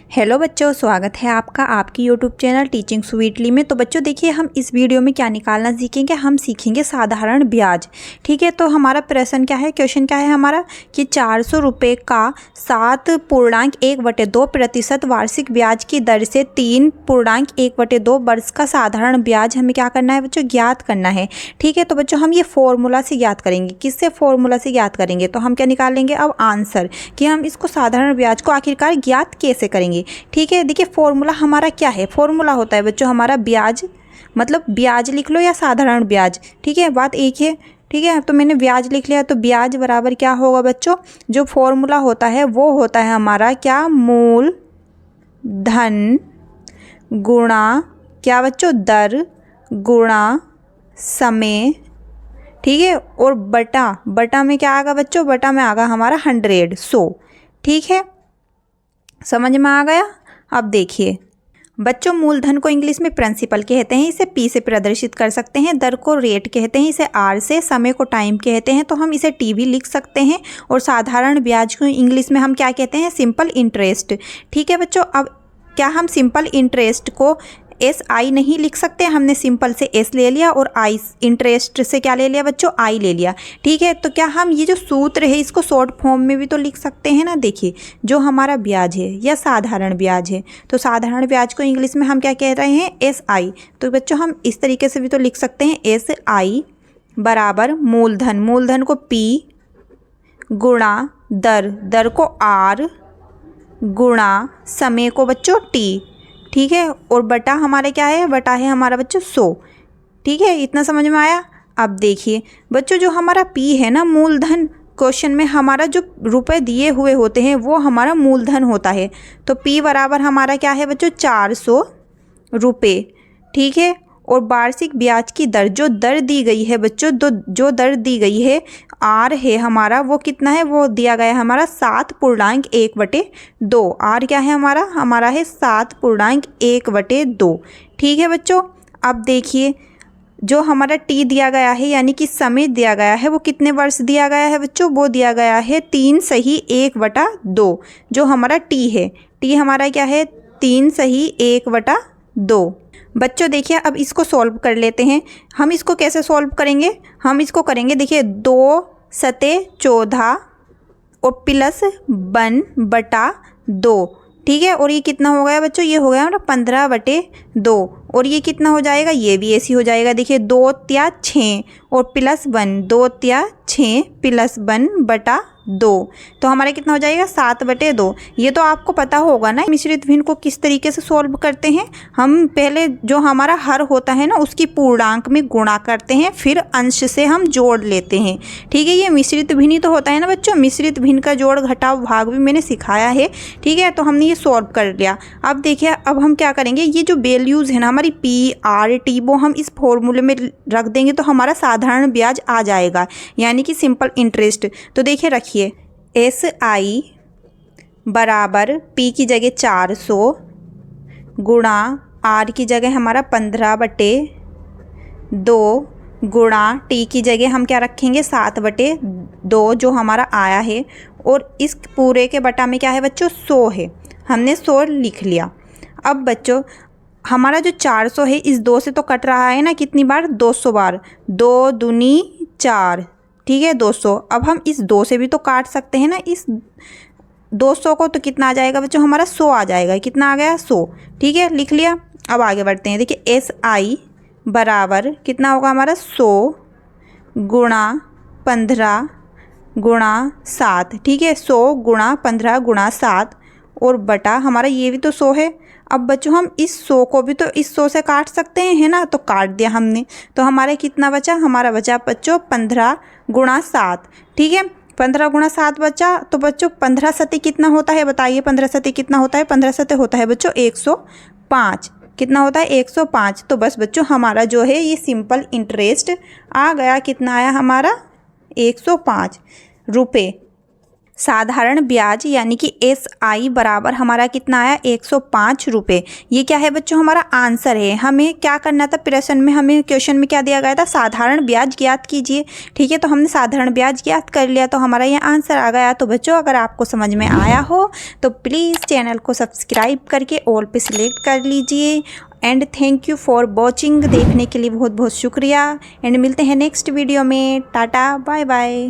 Hello बच्चों, स्वागत है आपका आपकी यूट्यूब चैनल टीचिंग स्वीटली में। तो बच्चों देखिए, हम इस वीडियो में क्या निकालना सीखेंगे। हम सीखेंगे साधारण ब्याज। ठीक है, तो हमारा प्रश्न क्या है, क्वेश्चन क्या है हमारा कि 400 रुपये का 7.1/2% वार्षिक ब्याज की दर से 3.1/2 वर्ष का साधारण ब्याज हमें क्या करना है बच्चों, ज्ञात करना है। ठीक है, तो बच्चों हम ये फॉर्मूला से ज्ञात करेंगे। किससे फॉर्मूला से ज्ञात करेंगे? तो हम क्या निकालेंगे अब आंसर कि हम इसको साधारण ब्याज को आखिरकार ज्ञात कैसे करेंगे। ठीक है, देखिए फॉर्मूला हमारा क्या है। फॉर्मूला होता है बच्चों हमारा ब्याज, मतलब ब्याज लिख लो या साधारण ब्याज। ठीक है, बात एक है। ठीक है, तो मैंने ब्याज लिख लिया, तो ब्याज बराबर क्या होगा बच्चों, जो फॉर्मूला होता है वो होता है हमारा क्या, मूल धन गुणा क्या बच्चों, दर गुणा समय। ठीक है, और बटा में क्या आएगा बच्चों, बटा में आएगा हमारा 100। ठीक है, समझ में आ गया। अब देखिए बच्चों, मूलधन को इंग्लिश में प्रिंसिपल कहते हैं, इसे पी से प्रदर्शित कर सकते हैं। दर को रेट कहते हैं, इसे आर से। समय को टाइम कहते हैं, तो हम इसे टी भी लिख सकते हैं। और साधारण ब्याज को इंग्लिश में हम क्या कहते हैं, सिंपल इंटरेस्ट। ठीक है बच्चों, अब क्या हम सिंपल इंटरेस्ट को SI नहीं लिख सकते? हमने सिंपल से S ले लिया और आई इंटरेस्ट से क्या ले लिया बच्चों, I ले लिया। ठीक है, तो क्या हम ये जो सूत्र है इसको शॉर्ट फॉर्म में भी तो लिख सकते हैं ना। देखिए, जो हमारा ब्याज है या साधारण ब्याज है, तो साधारण ब्याज को इंग्लिश में हम क्या कह रहे हैं, SI। तो बच्चों हम इस तरीके से भी तो लिख सकते हैं, SI बराबर मूलधन को P गुणा दर को R गुणा समय को बच्चों T। ठीक है, और बटा हमारे क्या है, बटा है हमारा बच्चों 100। ठीक है, इतना समझ में आया। अब देखिए बच्चों, जो हमारा P है ना, मूलधन, क्वेश्चन में हमारा जो रुपए दिए हुए होते हैं वो हमारा मूलधन होता है। तो P बराबर हमारा क्या है बच्चों, 400 रुपये। ठीक है, और वार्षिक ब्याज की दर, जो दर दी गई है बच्चों, जो दर दी गई है R है हमारा, वो कितना है, वो दिया गया है हमारा 7.1/2। R क्या है हमारा है 7.1/2। ठीक है बच्चों, अब देखिए जो हमारा T दिया गया है, यानी कि समय दिया गया है, वो कितने वर्ष दिया गया है बच्चों, वो दिया गया है 3/1/2। जो हमारा T है, T हमारा क्या है, 3/1/2। बच्चों देखिए, अब इसको सॉल्व कर लेते हैं। हम इसको कैसे सॉल्व करेंगे, हम इसको करेंगे, देखिए 2 सते 14 और प्लस 1/2। ठीक है, और ये कितना हो गया बच्चों, ये हो गया हमारा 15/2। और ये कितना हो जाएगा, ये भी ऐसी हो जाएगा। देखिए 2 तिया 6 और प्लस 1, 2 तिया 6 प्लस 1/2। तो हमारा कितना हो जाएगा, 7/2। ये तो आपको पता होगा ना मिश्रित भिन्न को किस तरीके से सॉल्व करते हैं। हम पहले जो हमारा हर होता है ना, उसकी पूर्णांक में गुणा करते हैं, फिर अंश से हम जोड़ लेते हैं। ठीक है, ये मिश्रित भिन्न ही तो होता है ना बच्चों। मिश्रित भिन्न का जोड़ घटाव भाग भी मैंने सिखाया है। ठीक है, तो हमने ये सॉल्व कर लिया। अब देखिए, अब हम क्या करेंगे, ये जो वैल्यूज़ है ना हमारी PRT, वो हम इस फॉर्मूले में रख देंगे, तो हमारा साधारण ब्याज आ जाएगा, यानी कि सिंपल इंटरेस्ट। तो देखिए रखिए, SI बराबर P की जगह 400 गुणा R की जगह हमारा 15/2 गुणा T की जगह हम क्या रखेंगे, 7/2, जो हमारा आया है। और इस पूरे के बटा में क्या है बच्चों, 100 है। हमने 100 लिख लिया। अब बच्चों हमारा जो 400 है, इस 2 से तो कट रहा है ना, कितनी बार, 200 बार। 2 दूनी 4, ठीक है 200। अब हम इस 2 से भी तो काट सकते हैं ना इस 200 को, तो कितना आ जाएगा बच्चों, हमारा 100 आ जाएगा। कितना आ गया, 100। ठीक है, लिख लिया। अब आगे बढ़ते हैं। देखिए SI बराबर कितना होगा हमारा, 100 गुणा 15 गुणा 7। ठीक है, 100 गुणा 15 गुणा 7 और बटा हमारा ये भी तो 100 है। अब बच्चों हम इस 100 को भी तो इस 100 से काट सकते हैं, है ना, तो काट दिया हमने। तो हमारे कितना बचा, हमारा बचा बच्चों 15 गुणा 7। ठीक है, 15 गुणा 7 बचा। तो बच्चों 15 सते कितना होता है, बताइए 15 सते कितना होता है। 15 सते होता है बच्चों 105। कितना होता है, 105। तो बस बच्चों हमारा जो है ये सिंपल इंटरेस्ट आ गया। कितना आया हमारा, 105 रुपये। साधारण ब्याज यानी कि SI बराबर हमारा कितना आया 105 रुपये। ये क्या है बच्चों, हमारा आंसर है। हमें क्या करना था, प्रश्न में हमें क्वेश्चन में क्या दिया गया था, साधारण ब्याज ज्ञात कीजिए। ठीक है, तो हमने साधारण ब्याज ज्ञात कर लिया, तो हमारा ये आंसर आ गया। तो बच्चों अगर आपको समझ में आया हो तो प्लीज़ चैनल को सब्सक्राइब करके ऑल पे सिलेक्ट कर लीजिए। And thank you for watching, देखने के लिए बहुत बहुत शुक्रिया। एंड मिलते हैं नेक्स्ट वीडियो में। Tata bye bye.